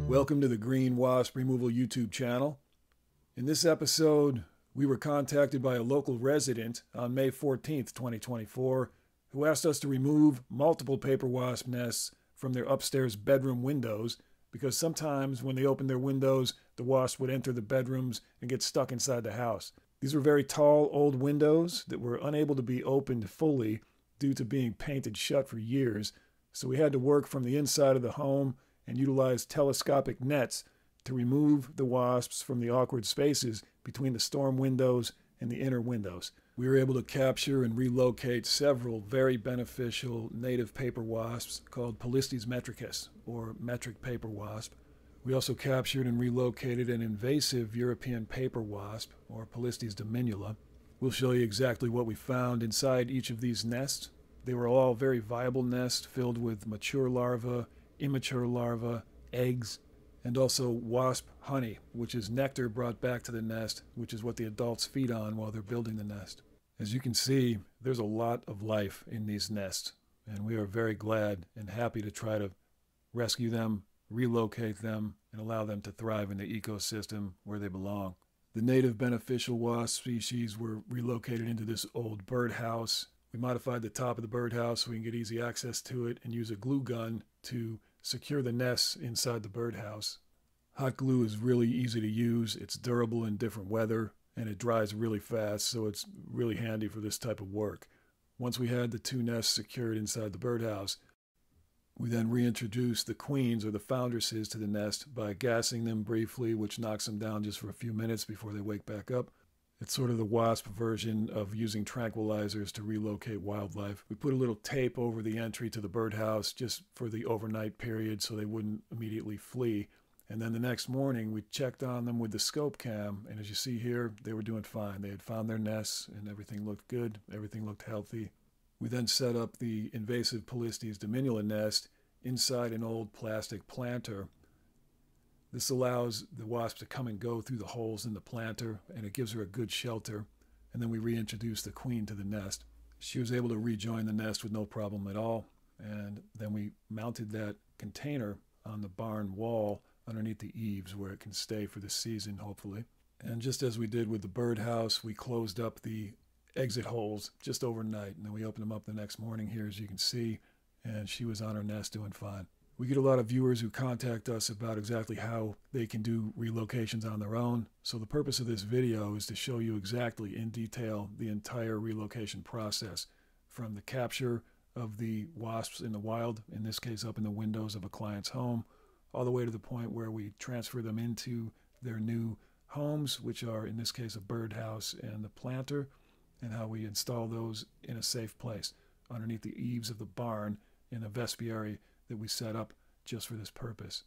Welcome to the Green Wasp Removal YouTube channel. In this episode, we were contacted by a local resident on May 14th, 2024, who asked us to remove multiple paper wasp nests from their upstairs bedroom windows because sometimes when they opened their windows, the wasps would enter the bedrooms and get stuck inside the house. These were very tall, old windows that were unable to be opened fully due to being painted shut for years, so we had to work from the inside of the home and utilize telescopic nets to remove the wasps from the awkward spaces between the storm windows and the inner windows. We were able to capture and relocate several very beneficial native paper wasps called Polistes metricus, or Metric Paper Wasp. We also captured and relocated an invasive European Paper Wasp, or Polistes Dominula. We'll show you exactly what we found inside each of these nests. They were all very viable nests filled with mature larvae, immature larvae, eggs, and also wasp honey, which is nectar brought back to the nest, which is what the adults feed on while they're building the nest. As you can see, there's a lot of life in these nests, and we are very glad and happy to try to rescue them, relocate them, and allow them to thrive in the ecosystem where they belong. The native beneficial wasp species were relocated into this old birdhouse. We modified the top of the birdhouse so we can get easy access to it and use a glue gun to secure the nests inside the birdhouse. Hot glue is really easy to use. It's durable in different weather and it dries really fast, so it's really handy for this type of work. Once we had the two nests secured inside the birdhouse, we then reintroduced the queens or the foundresses to the nest by gassing them briefly, which knocks them down just for a few minutes before they wake back up. It's sort of the wasp version of using tranquilizers to relocate wildlife. We put a little tape over the entry to the birdhouse just for the overnight period so they wouldn't immediately flee. And then the next morning we checked on them with the scope cam, and as you see here, they were doing fine. They had found their nests and everything looked good, everything looked healthy. We then set up the invasive Polistes Dominula nest inside an old plastic planter. This allows the wasp to come and go through the holes in the planter, and it gives her a good shelter. And then we reintroduced the queen to the nest. She was able to rejoin the nest with no problem at all. And then we mounted that container on the barn wall underneath the eaves where it can stay for the season, hopefully. And just as we did with the birdhouse, we closed up the exit holes just overnight. And then we opened them up the next morning here, as you can see, and she was on her nest doing fine. We get a lot of viewers who contact us about exactly how they can do relocations on their own. So the purpose of this video is to show you exactly in detail the entire relocation process, from the capture of the wasps in the wild, in this case up in the windows of a client's home, all the way to the point where we transfer them into their new homes, which are in this case a birdhouse and the planter, and how we install those in a safe place underneath the eaves of the barn in a vespiary that we set up just for this purpose.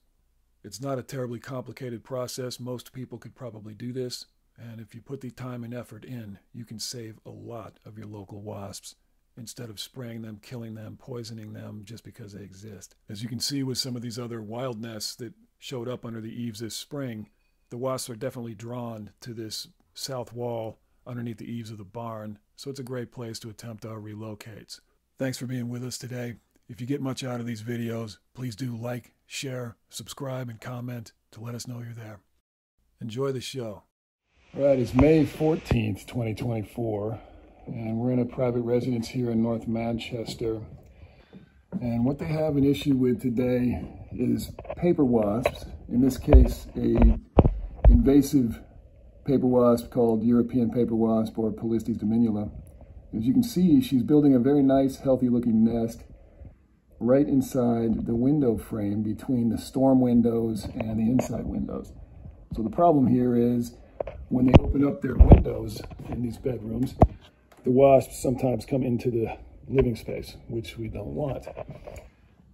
It's not a terribly complicated process. Most people could probably do this, and if you put the time and effort in, you can save a lot of your local wasps instead of spraying them, killing them, poisoning them just because they exist. As you can see with some of these other wild nests that showed up under the eaves this spring, the wasps are definitely drawn to this south wall underneath the eaves of the barn, so it's a great place to attempt our relocates. Thanks for being with us today. If you get much out of these videos, please do like, share, subscribe, and comment to let us know you're there. Enjoy the show. All right, it's May 14th, 2024, and we're in a private residence here in North Manchester. And what they have an issue with today is paper wasps, in this case, a invasive paper wasp called European Paper Wasp, or Polistes Dominula. As you can see, she's building a very nice, healthy-looking nest right inside the window frame between the storm windows and the inside windows. So the problem here is when they open up their windows in these bedrooms, the wasps sometimes come into the living space, which we don't want.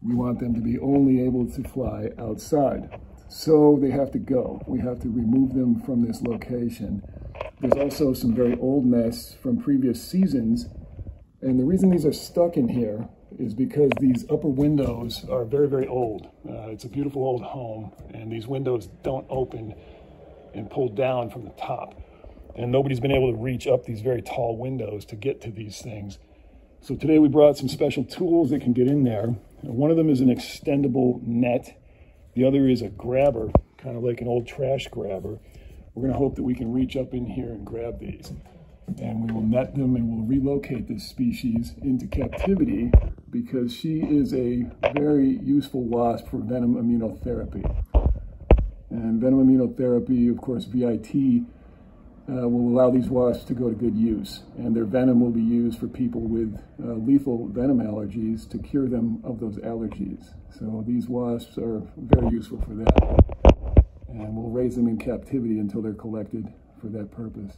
We want them to be only able to fly outside. So they have to go. We have to remove them from this location. There's also some very old nests from previous seasons, and the reason these are stuck in here is because these upper windows are very, very old. It's a beautiful old home, and these windows don't open and pull down from the top. And nobody's been able to reach up these very tall windows to get to these things. So today we brought some special tools that can get in there. One of them is an extendable net. The other is a grabber, kind of like an old trash grabber. We're going to hope that we can reach up in here and grab these. And we will net them and we'll relocate this species into captivity because she is a very useful wasp for venom immunotherapy. And venom immunotherapy, of course, VIT, will allow these wasps to go to good use. And their venom will be used for people with lethal venom allergies to cure them of those allergies. So these wasps are very useful for that. And we'll raise them in captivity until they're collected for that purpose.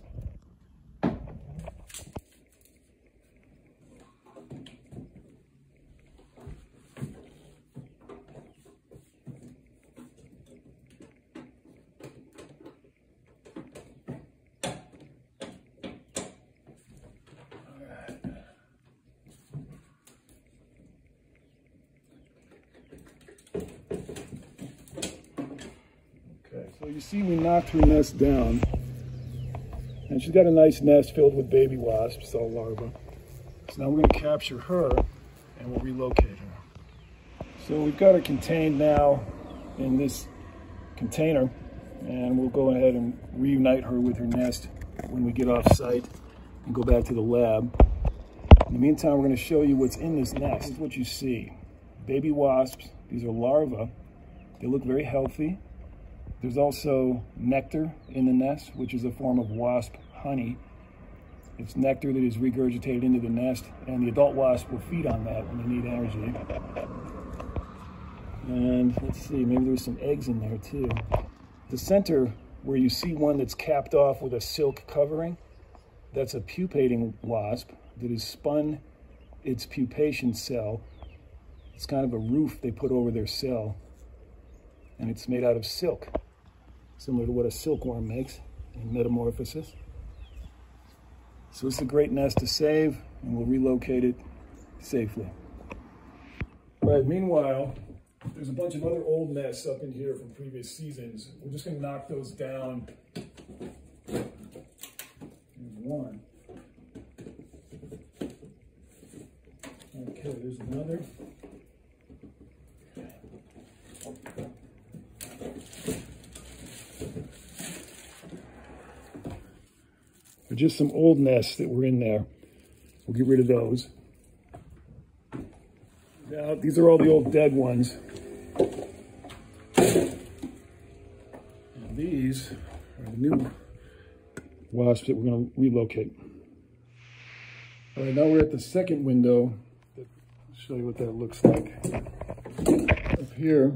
So you see we knocked her nest down, and she's got a nice nest filled with baby wasps, all larvae. So now we're going to capture her, and we'll relocate her. So we've got her contained now in this container, and we'll go ahead and reunite her with her nest when we get off site and go back to the lab. In the meantime, we're going to show you what's in this nest. This is what you see. Baby wasps, these are larvae. They look very healthy. There's also nectar in the nest, which is a form of wasp honey. It's nectar that is regurgitated into the nest, and the adult wasp will feed on that when they need energy. And let's see, maybe there's some eggs in there too. The center, where you see one that's capped off with a silk covering, that's a pupating wasp that has spun its pupation cell. It's kind of a roof they put over their cell, and it's made out of silk, similar to what a silkworm makes in metamorphosis. So it's a great nest to save, and we'll relocate it safely. All right, meanwhile, there's a bunch of other old nests up in here from previous seasons. We're just going to knock those down. Here's one. Okay, there's another. They're just some old nests that were in there. We'll get rid of those. Now, these are all the old dead ones. And these are the new wasps that we're going to relocate. All right, now we're at the second window. I'll show you what that looks like. Up here,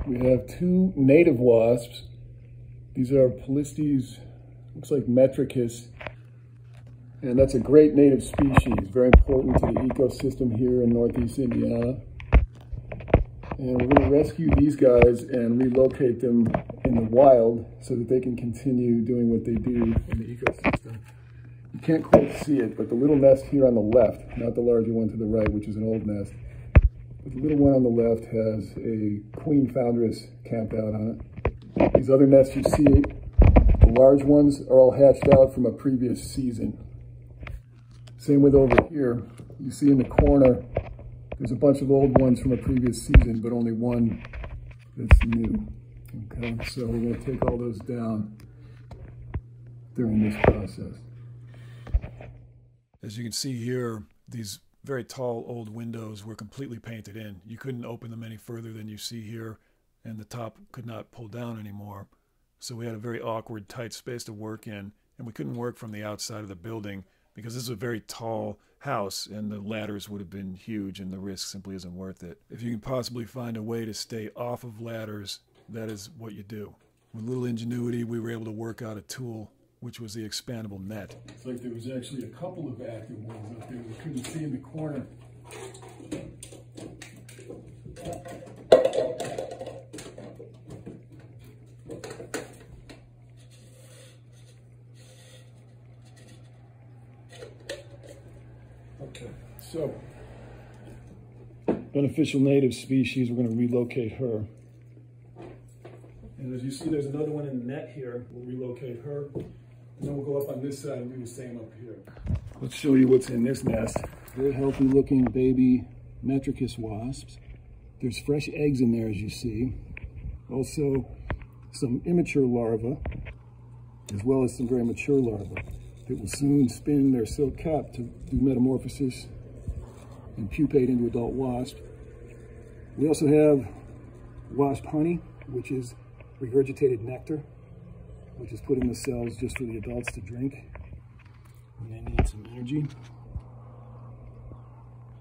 we have two native wasps. These are Polistes, looks like Metricus. And that's a great native species, very important to the ecosystem here in Northeast Indiana. And we're going to rescue these guys and relocate them in the wild so that they can continue doing what they do in the ecosystem. You can't quite see it, but the little nest here on the left, not the larger one to the right, which is an old nest, but the little one on the left has a queen foundress camped out on it. These other nests you see, the large ones are all hatched out from a previous season. Same with over here. You see in the corner, there's a bunch of old ones from a previous season, but only one that's new. Okay, so we're going to take all those down during this process. As you can see here, these very tall old windows were completely painted in. You couldn't open them any further than you see here, and the top could not pull down anymore. So we had a very awkward, tight space to work in, and we couldn't work from the outside of the building because this is a very tall house and the ladders would have been huge and the risk simply isn't worth it. If you can possibly find a way to stay off of ladders, that is what you do. With a little ingenuity, we were able to work out a tool, which was the expandable net. It's like there was actually a couple of active ones up there we couldn't see in the corner. Okay, so beneficial native species, we're going to relocate her. And as you see, there's another one in the net here. We'll relocate her. And then we'll go up on this side and do the same up here. Let's show you what's in this nest. Very healthy looking baby Metricus wasps. There's fresh eggs in there, as you see. Also, some immature larvae, as well as some very mature larvae that will soon spin their silk cap to do metamorphosis and pupate into adult wasp. We also have wasp honey, which is regurgitated nectar, which is put in the cells just for the adults to drink when they need some energy.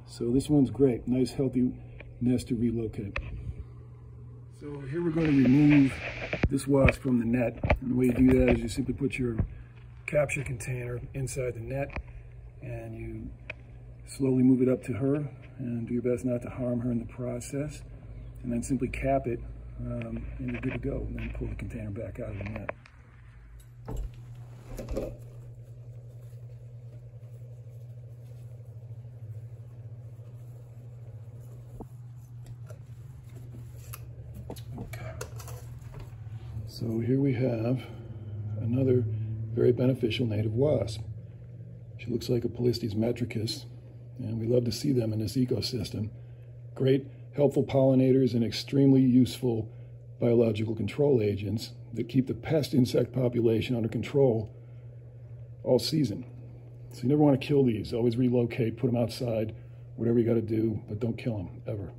So this one's great, nice healthy nest to relocate. So here we're going to remove this wasp from the net, and the way you do that is you simply put your capture container inside the net and you slowly move it up to her and do your best not to harm her in the process, and then simply cap it and you're good to go, and then pull the container back out of the net. Okay, so here we have another very beneficial native wasp. She looks like a Polistes metricus, and we love to see them in this ecosystem. Great, helpful pollinators and extremely useful biological control agents that keep the pest insect population under control all season. So you never want to kill these. Always relocate, put them outside, whatever you got to do, but don't kill them, ever.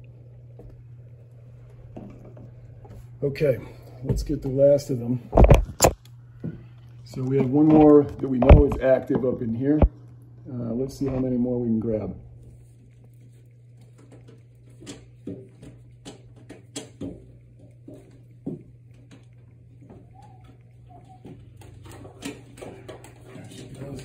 Okay, let's get the last of them. So we have one more that we know is active up in here. Let's see how many more we can grab. There she goes.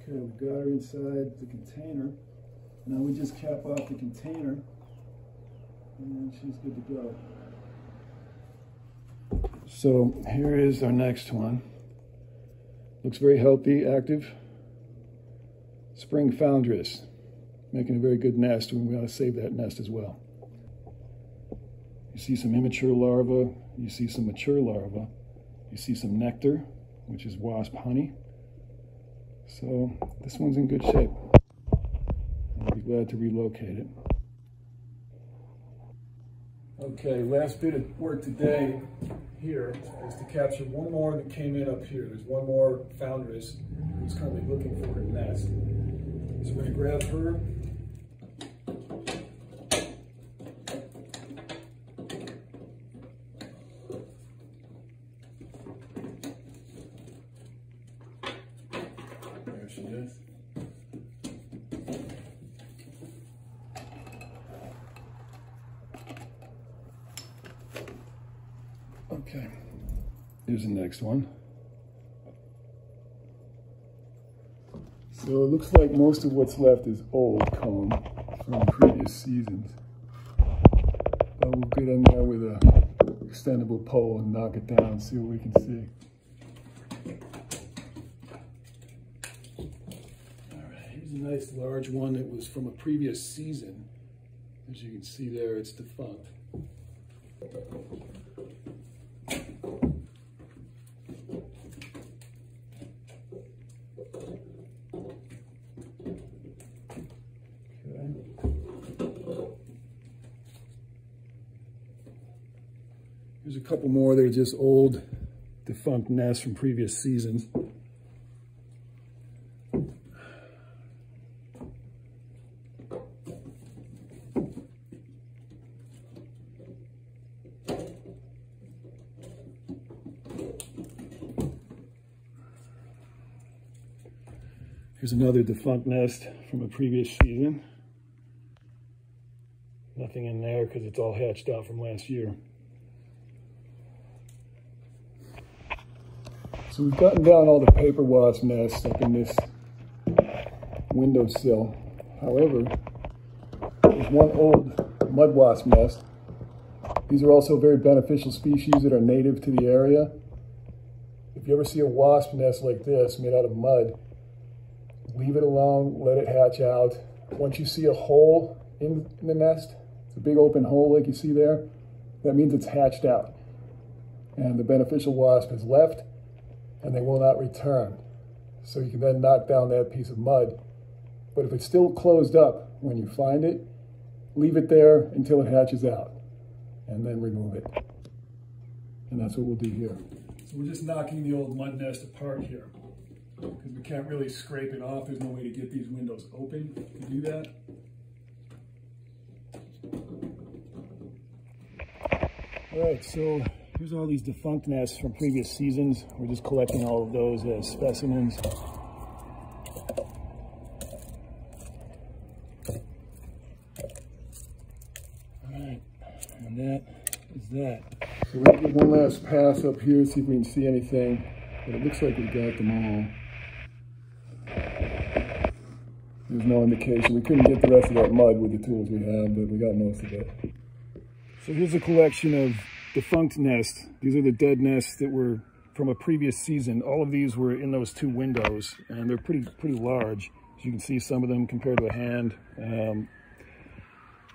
Okay, we've got her inside the container. Now we just cap off the container and she's good to go. So here is our next one. Looks very healthy, active. Spring foundress, making a very good nest, and we ought to save that nest as well. You see some immature larvae, you see some mature larvae, you see some nectar, which is wasp honey. So this one's in good shape. I'll be glad to relocate it. Okay, last bit of work today here is to capture one more that came in up here. There's one more foundress who's currently looking for her nest. So we're going to grab her. There she is. Okay, here's the next one. So it looks like most of what's left is old comb from previous seasons. But we'll get in there with a extendable pole and knock it down and see what we can see. All right, here's a nice large one that was from a previous season. As you can see there, it's defunct. There's a couple more that are just old, defunct nests from previous seasons. Here's another defunct nest from a previous season. Nothing in there because it's all hatched out from last year. So we've gotten down all the paper wasp nests up in this windowsill. However, there's one old mud wasp nest. These are also very beneficial species that are native to the area. If you ever see a wasp nest like this made out of mud, Leave it alone, let it hatch out. Once you see a hole in the nest, it's a big open hole like you see there, that means it's hatched out. And the beneficial wasp has left, and they will not return. So you can then knock down that piece of mud. But if it's still closed up when you find it, leave it there until it hatches out, and then remove it. And that's what we'll do here. So we're just knocking the old mud nest apart here, because we can't really scrape it off. There's no way to get these windows open to do that. All right, so here's all these defunct nests from previous seasons. We're just collecting all of those as specimens. All right, and that is that. So we're gonna get one last pass up here, see if we can see anything. But it looks like we got them all. There's no indication. We couldn't get the rest of that mud with the tools we have, but we got most of it. So here's a collection of defunct nests. These are the dead nests that were from a previous season. All of these were in those two windows, and they're pretty large. As you can see, some of them compared to a hand.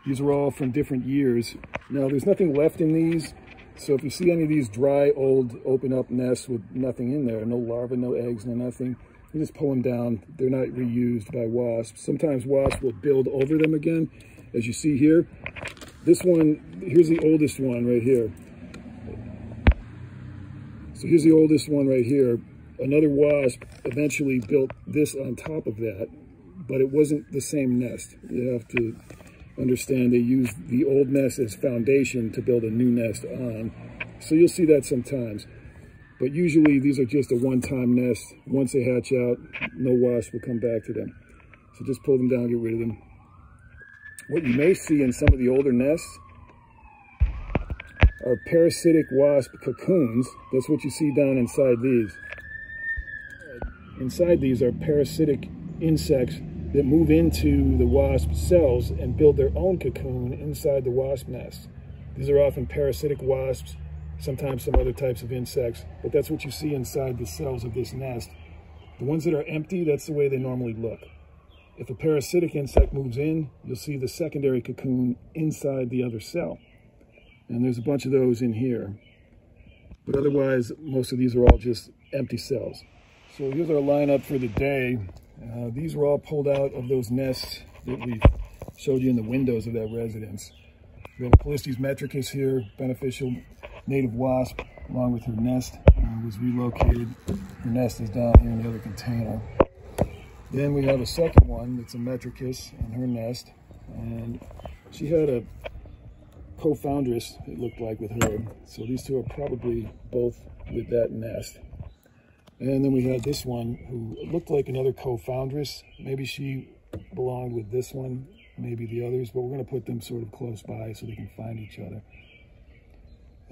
These are all from different years. Now, there's nothing left in these. So if you see any of these dry, old, open up nests with nothing in there, no larvae, no eggs, no nothing, you just pull them down. They're not reused by wasps. Sometimes wasps will build over them again, as you see here. This one, here's the oldest one right here. So here's the oldest one right here. Another wasp eventually built this on top of that, but it wasn't the same nest. You have to understand they used the old nest as foundation to build a new nest on. So you'll see that sometimes. But usually these are just a one-time nest. Once they hatch out, no wasp will come back to them. So just pull them down, get rid of them. What you may see in some of the older nests are parasitic wasp cocoons. That's what you see down inside these. Inside these are parasitic insects that move into the wasp cells and build their own cocoon inside the wasp nest. These are often parasitic wasps, sometimes some other types of insects, but that's what you see inside the cells of this nest. The ones that are empty, that's the way they normally look. If a parasitic insect moves in, you'll see the secondary cocoon inside the other cell. And there's a bunch of those in here. But otherwise, most of these are all just empty cells. So here's our lineup for the day. These were all pulled out of those nests that we showed you in the windows of that residence. We have a Polistes Metricus here, beneficial native wasp, along with her nest. Was relocated. Her nest is down here in the other container. Then we have a second one that's a Metricus and her nest. And she had a co-foundress, it looked like, with her. So these two are probably both with that nest. And then we had this one who looked like another co-foundress. Maybe she belonged with this one, maybe the others, but we're going to put them sort of close by so they can find each other.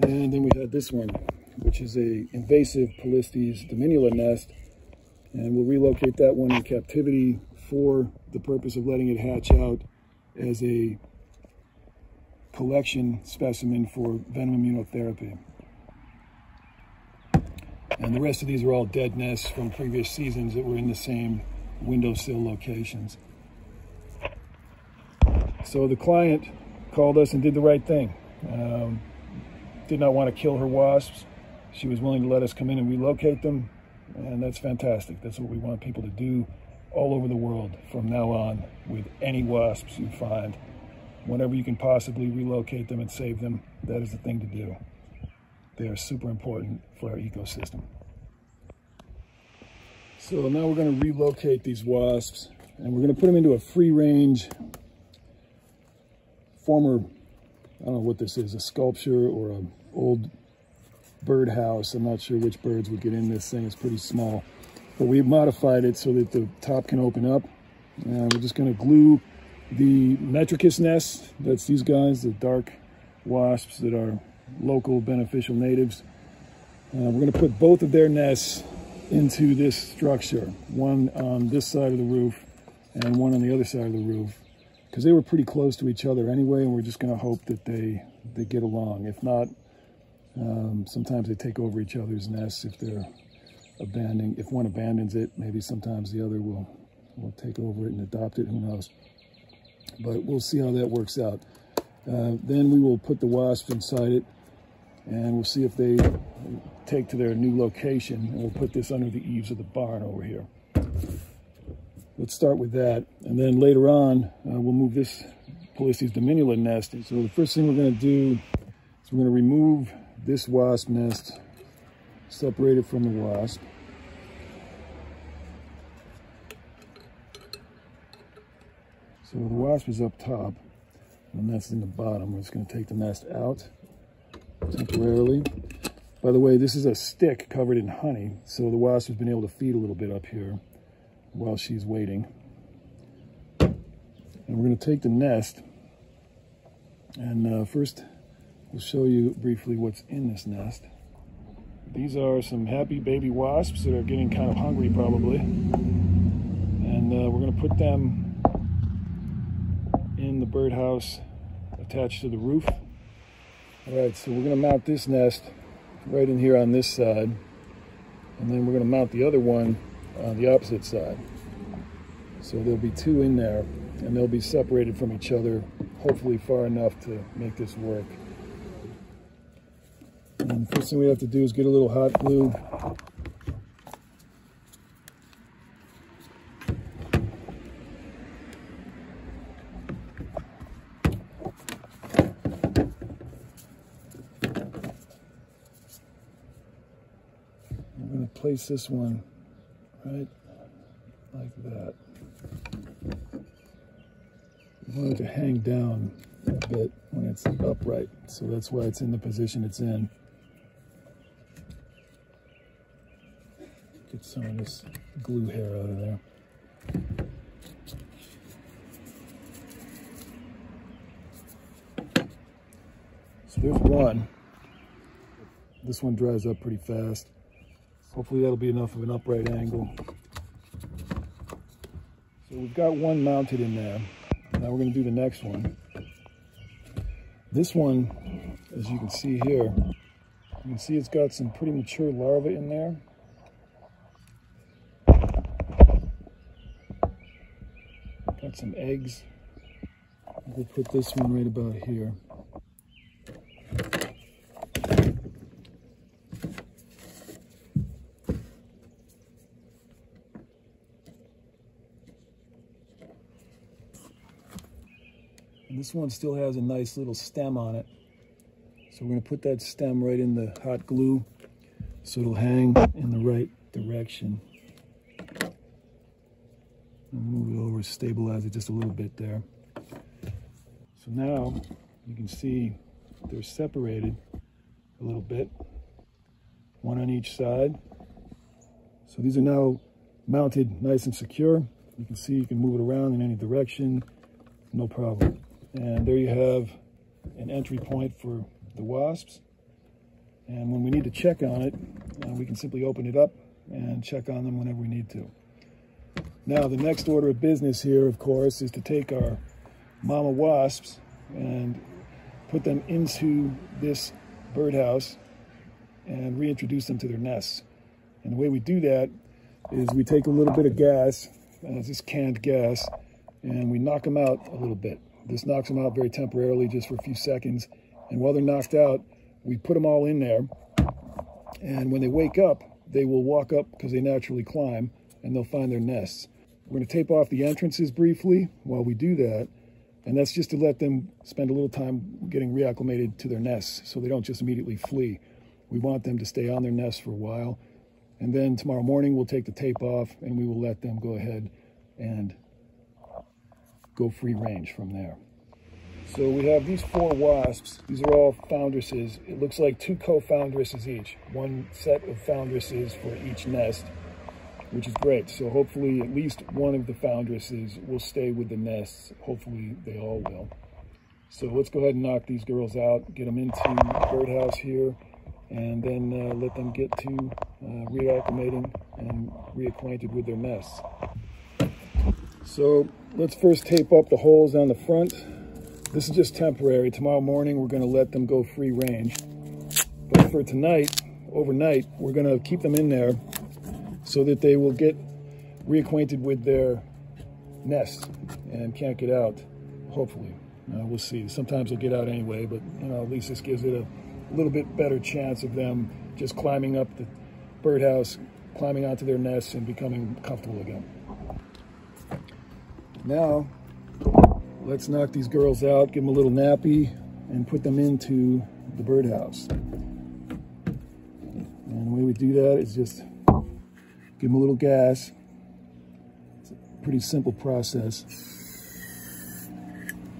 And then we had this one, which is a invasive Polistes Dominula nest. And we'll relocate that one in captivity for the purpose of letting it hatch out as a collection specimen for Venom immunotherapy. And the rest of these are all dead nests from previous seasons that were in the same windowsill locations. So the client called us and did the right thing. Did not want to kill her wasps. She was willing to let us come in and relocate them. And that's fantastic. That's what we want people to do all over the world from now on with any wasps you find. Whenever you can possibly relocate them and save them, that is the thing to do. They are super important for our ecosystem. So now we're going to relocate these wasps, and we're going to put them into a free-range former, I don't know what this is, a sculpture or an old birdhouse. I'm not sure which birds would get in this thing. It's pretty small. But we've modified it so that the top can open up. And we're just going to glue the Metricus nests. That's these guys, the dark wasps that are local beneficial natives. We're going to put both of their nests into this structure, one on this side of the roof and one on the other side of the roof, because they were pretty close to each other anyway, and we're just going to hope that they get along. If not, sometimes they take over each other's nests if they're abandoning. If one abandons it, maybe sometimes the other will we'll take over it and adopt it, who knows. But we'll see how that works out. Then we will put the wasps inside it, and we'll see if they take to their new location, and we'll put this under the eaves of the barn over here. Let's start with that, and then later on, we'll move this Polistes Dominula nest. So the first thing we're going to do is we're going to remove this wasp nest, separate it from the wasp. So the wasp is up top, and the nest in the bottom. We're just going to take the nest out temporarily. By the way, this is a stick covered in honey, so the wasp has been able to feed a little bit up here while she's waiting. And we're going to take the nest, and first we'll show you briefly what's in this nest. These are some happy baby wasps that are getting kind of hungry probably, and we're going to put them in the birdhouse attached to the roof. All right, so we're going to mount this nest right in here on this side, and then we're going to mount the other one on the opposite side. So there'll be two in there, and they'll be separated from each other, hopefully far enough to make this work. And the first thing we have to do is get a little hot glue. I'm going to place this one right like that. I want it to hang down a bit when it's upright, so that's why it's in the position it's in. Get some of this glue hair out of there. So there's one. This one dries up pretty fast. Hopefully that'll be enough of an upright angle. So we've got one mounted in there. Now we're going to do the next one. This one, as you can see here, you can see it's got some pretty mature larvae in there. Got some eggs. We'll put this one right about here. And this one still has a nice little stem on it. So we're going to put that stem right in the hot glue so it'll hang in the right direction. I'll move it over, stabilize it just a little bit there. So now you can see they're separated a little bit, one on each side. So these are now mounted nice and secure. You can see you can move it around in any direction, no problem. And there you have an entry point for the wasps. And when we need to check on it, we can simply open it up and check on them whenever we need to. Now, the next order of business here, of course, is to take our mama wasps and put them into this birdhouse and reintroduce them to their nests. And the way we do that is we take a little bit of gas, this canned gas, and we knock them out a little bit. This knocks them out very temporarily, just for a few seconds. And while they're knocked out, we put them all in there. And when they wake up, they will walk up because they naturally climb, and they'll find their nests. We're going to tape off the entrances briefly while we do that. And that's just to let them spend a little time getting reacclimated to their nests so they don't just immediately flee. We want them to stay on their nests for a while. And then tomorrow morning, we'll take the tape off and we will let them go ahead and go free range from there. So we have these 4 wasps. These are all foundresses. It looks like 2 co-foundresses each. One set of foundresses for each nest, which is great. So hopefully at least one of the foundresses will stay with the nests. Hopefully they all will. So let's go ahead and knock these girls out, get them into the birdhouse here, and then let them get to reacclimating and reacquainted with their nests. So let's first tape up the holes on the front. This is just temporary. Tomorrow morning, we're going to let them go free range. But for tonight, overnight, we're going to keep them in there so that they will get reacquainted with their nest and can't get out, hopefully. We'll see. Sometimes they'll get out anyway, but at least this gives it a little bit better chance of them just climbing up the birdhouse, climbing onto their nests and becoming comfortable again. Now, let's knock these girls out, give them a little nappy, and put them into the birdhouse. And the way we do that is just give them a little gas. It's a pretty simple process.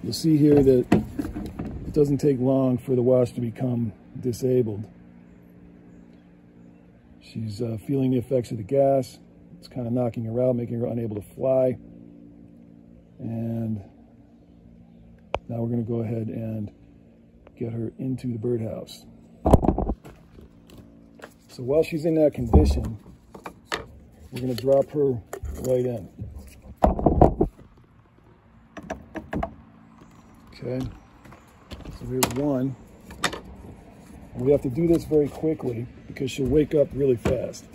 You'll see here that it doesn't take long for the wasp to become disabled. She's feeling the effects of the gas. It's kind of knocking her out, making her unable to fly. And now we're going to go ahead and get her into the birdhouse. So while she's in that condition, we're going to drop her right in. Okay, so there's one. And we have to do this very quickly because she'll wake up really fast.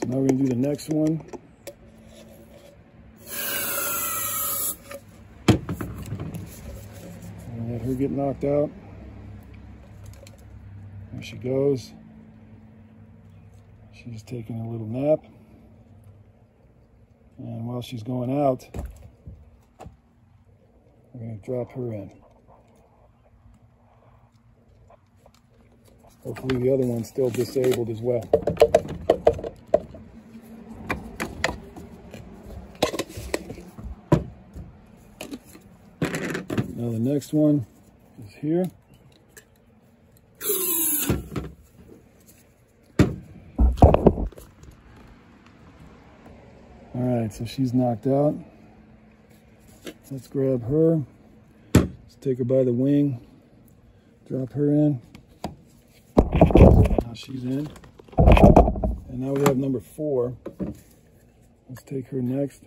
So now we're going to do the next one. And let her get knocked out. There she goes. She's taking a little nap. And while she's going out, we're going to drop her in. Hopefully the other one's still disabled as well. Now the next one is here. All right, so she's knocked out. Let's grab her. Let's take her by the wing. Drop her in. Now she's in. And now we have number 4. Let's take her next.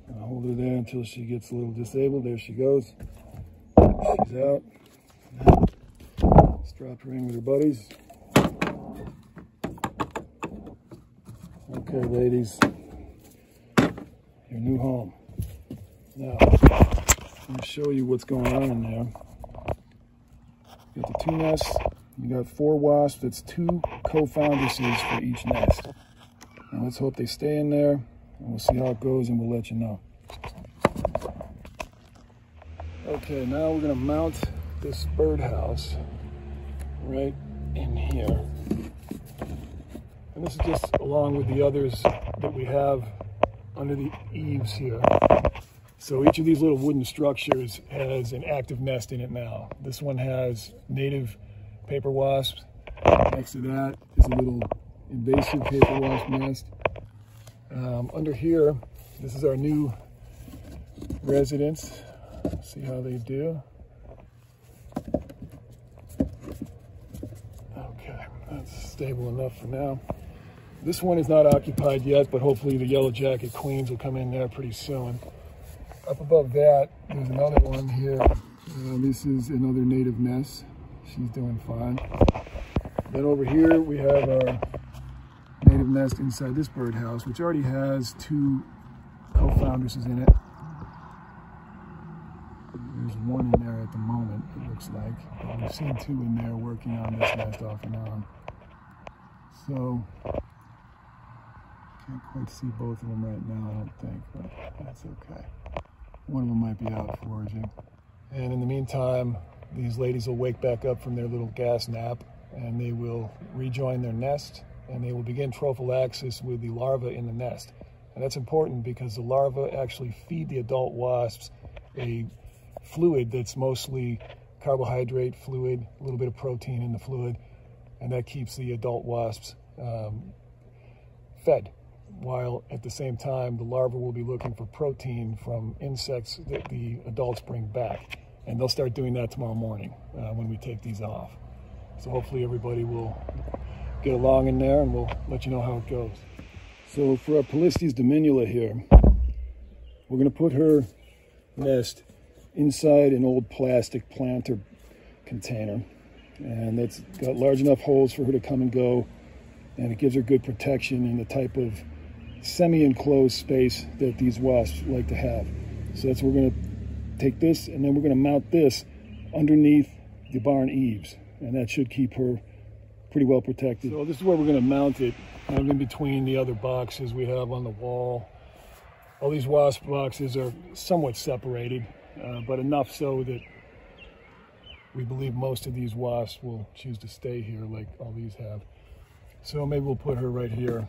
I'll hold her there until she gets a little disabled. There she goes. She's out. Now, let's drop her in with her buddies. Okay, ladies, your new home. Now, I'm going to show you what's going on in there. You got the 2 nests. You got 4 wasps. That's 2 co-foundresses for each nest. Now let's hope they stay in there, and we'll see how it goes, and we'll let you know. Okay, now we're going to mount this birdhouse right in here. And this is just along with the others that we have under the eaves here. So each of these little wooden structures has an active nest in it now. This one has native paper wasps. Next to that is a little invasive paper wasp nest. Under here, this is our new residence. See how they do. Okay, that's stable enough for now. This one is not occupied yet, but hopefully the yellow jacket queens will come in there pretty soon. Up above that, there's another one here. This is another native nest. She's doing fine. Then over here, we have our native nest inside this birdhouse, which already has 2 co-foundresses in it. There's 1 in there at the moment, it looks like. But we've seen 2 in there working on this nest off and on. So, can't quite see both of them right now, I don't think, but that's okay. One of them might be out foraging. And in the meantime, these ladies will wake back up from their little gas nap, and they will rejoin their nest, and they will begin prophylaxis with the larvae in the nest. And that's important because the larvae actually feed the adult wasps a fluid that's mostly carbohydrate fluid, a little bit of protein in the fluid, and that keeps the adult wasps fed, while at the same time the larvae will be looking for protein from insects that the adults bring back. And they'll start doing that tomorrow morning when we take these off. So hopefully everybody will get along in there, and we'll let you know how it goes. So for our Polistes Dominula here, we're going to put her nest inside an old plastic planter container. And that's got large enough holes for her to come and go and it gives her good protection in the type of semi-enclosed space that these wasps like to have. So that's, we're going to take this, and then we're going to mount this underneath the barn eaves, and that should keep her pretty well protected. So this is where we're going to mount it, kind of in between the other boxes we have on the wall. All these wasp boxes are somewhat separated, but enough so that we believe most of these wasps will choose to stay here like all these have. So maybe we'll put her right here.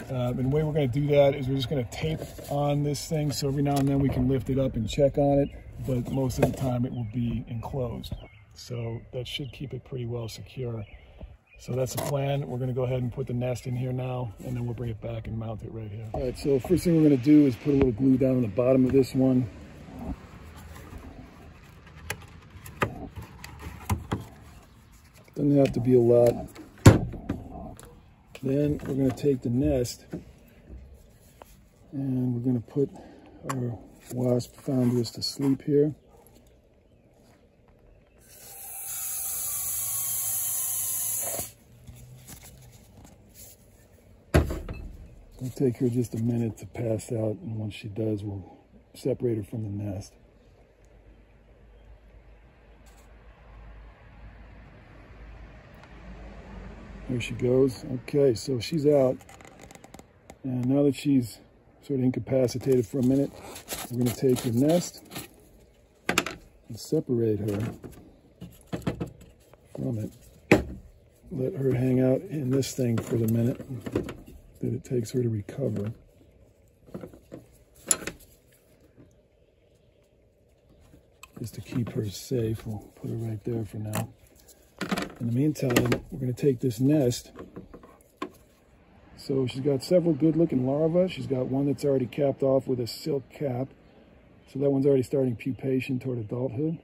And the way we're going to do that is we're just going to tape on this thing, so every now and then we can lift it up and check on it, but most of the time it will be enclosed. So that should keep it pretty well secure. So that's the plan. We're going to go ahead and put the nest in here now, and then we'll bring it back and mount it right here. All right, so first thing we're going to do is put a little glue down on the bottom of this one. Doesn't have to be a lot. Then we're going to take the nest, and we're going to put our wasp foundress to sleep here. It'll take her just a minute to pass out, and once she does, we'll separate her from the nest. There she goes. Okay, so she's out, and now that she's sort of incapacitated for a minute, we're going to take the nest and separate her from it. Let her hang out in this thing for the minute that it takes her to recover. Just to keep her safe, we'll put her right there for now. In the meantime, we're going to take this nest. So she's got several good looking larvae. She's got one that's already capped off with a silk cap. So that one's already starting pupation toward adulthood.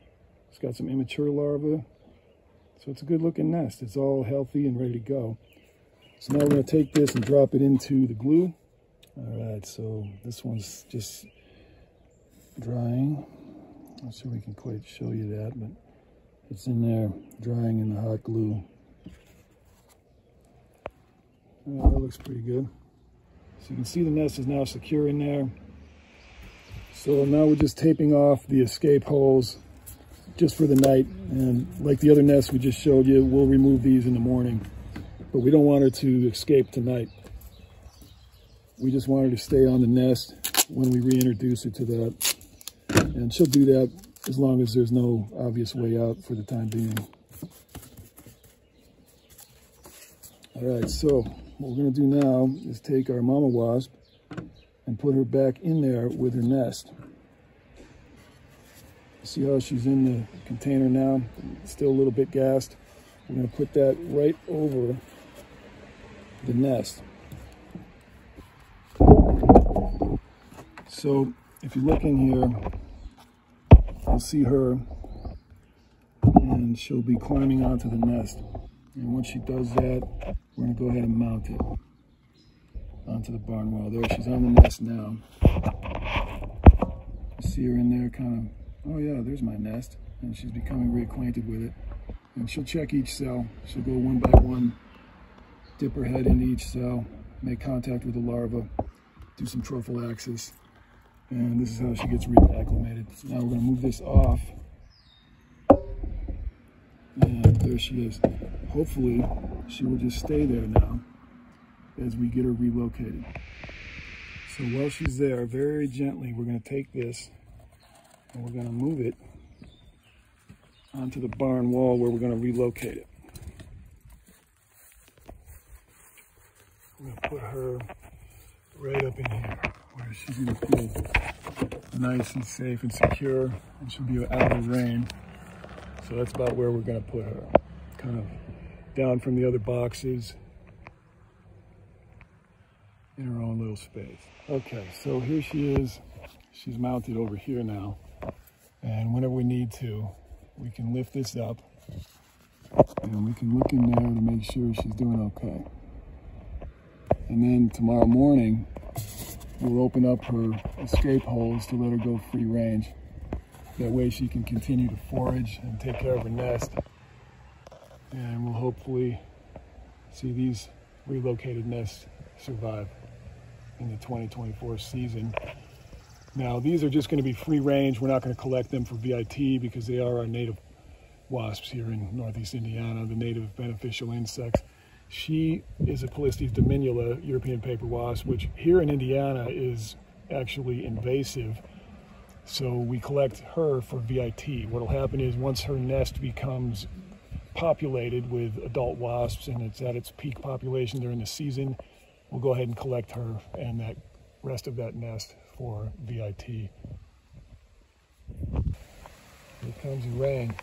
It's got some immature larvae. So it's a good looking nest. It's all healthy and ready to go. So now we're going to take this and drop it into the glue. All right, so this one's just drying. Not sure we can quite show you that, but it's in there drying in the hot glue. That looks pretty good. So you can see the nest is now secure in there. So now we're just taping off the escape holes just for the night. And like the other nests we just showed you, we'll remove these in the morning. But we don't want her to escape tonight. We just want her to stay on the nest when we reintroduce her to that. And she'll do that as long as there's no obvious way out for the time being. All right, so what we're going to do now is take our mama wasp and put her back in there with her nest. See how she's in the container now? Still a little bit gassed. We're going to put that right over the nest. So if you look in here, you'll see her, and she'll be climbing onto the nest. And once she does that, we're going to go ahead and mount it onto the barn wall. There, she's on the nest now. You see her in there kind of, oh yeah, there's my nest. And she's becoming reacquainted with it. And she'll check each cell. She'll go one by one, dip her head into each cell, make contact with the larva, do some prophylaxis. And this is how she gets reacclimated. So now we're going to move this off. And there she is. Hopefully, she will just stay there now as we get her relocated. So while she's there, very gently, we're going to take this and we're going to move it onto the barn wall where we're going to relocate it. We're going to put her right up in here where she's going to feel nice and safe and secure, and she'll be out of the rain. So that's about where we're going to put her, kind of down from the other boxes in her own little space. Okay, so here she is. She's mounted over here now, and whenever we need to, we can lift this up and we can look in there to make sure she's doing okay. And then tomorrow morning, we'll open up her escape holes to let her go free range. That way she can continue to forage and take care of her nest. And we'll hopefully see these relocated nests survive in the 2024 season. Now, these are just going to be free range. We're not going to collect them for VIT because they are our native wasps here in Northeast Indiana, the native beneficial insects. She is a Polistes Dominula, European Paper Wasp, which here in Indiana is actually invasive. So we collect her for VIT. What'll happen is once her nest becomes populated with adult wasps and it's at its peak population during the season, we'll go ahead and collect her and that rest of that nest for VIT. Here comes the rain.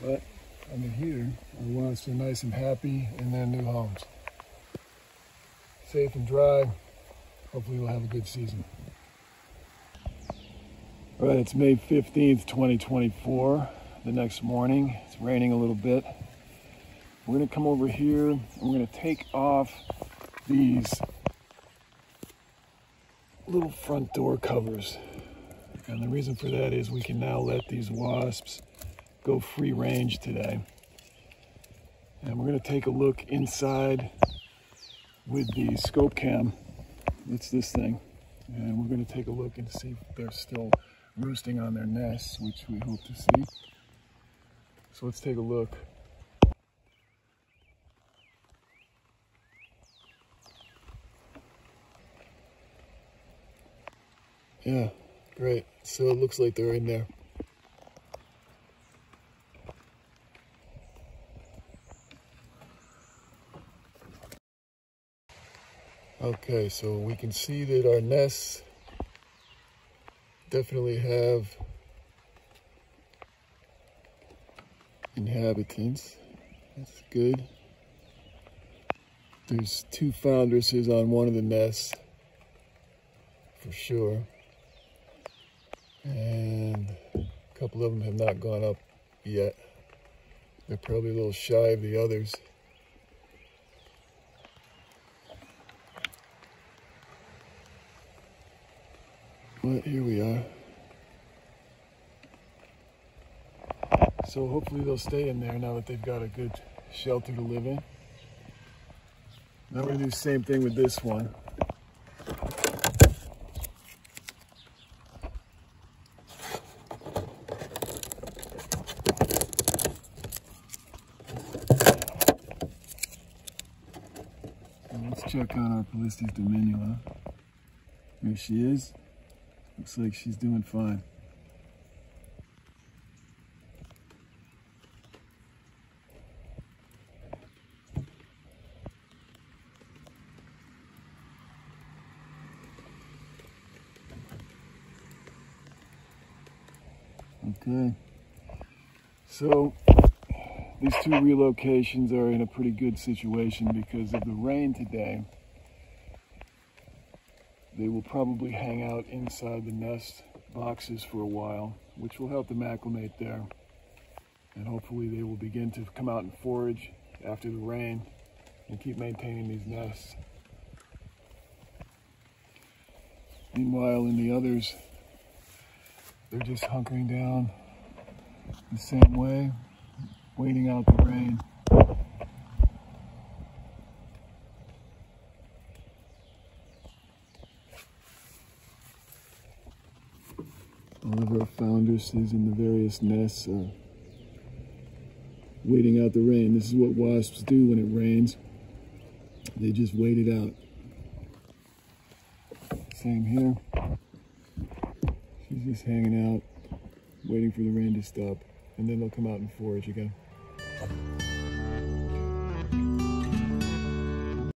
But under here, our wasps are nice and happy in their new homes. Safe and dry. Hopefully we'll have a good season. All right, it's May 15th, 2024. The next morning, it's raining a little bit. We're gonna come over here and we're gonna take off these little front door covers. And the reason for that is we can now let these wasps go free range today. And we're gonna take a look inside with the scope cam. It's this thing. And we're gonna take a look and see if they're still roosting on their nests, which we hope to see. So let's take a look. Yeah, great. So it looks like they're in there. Okay, so we can see that our nests definitely have inhabitants. That's good. There's 2 foundresses on one of the nests for sure. And a couple of them have not gone up yet. They're probably a little shy of the others. But here we are. So hopefully they'll stay in there now that they've got a good shelter to live in. Now we're gonna do the same thing with this one. Let's check on our Polistes Dominula. Here she is. Looks like she's doing fine. Okay, so these 2 relocations are in a pretty good situation because of the rain today. They will probably hang out inside the nest boxes for a while, which will help them acclimate there. And hopefully they will begin to come out and forage after the rain and keep maintaining these nests. Meanwhile, in the others, they're just hunkering down the same way, waiting out the rain. All of our foundresses in the various nests are waiting out the rain. This is what wasps do when it rains. They just wait it out. Same here. She's just hanging out, waiting for the rain to stop, and then they'll come out and forage again.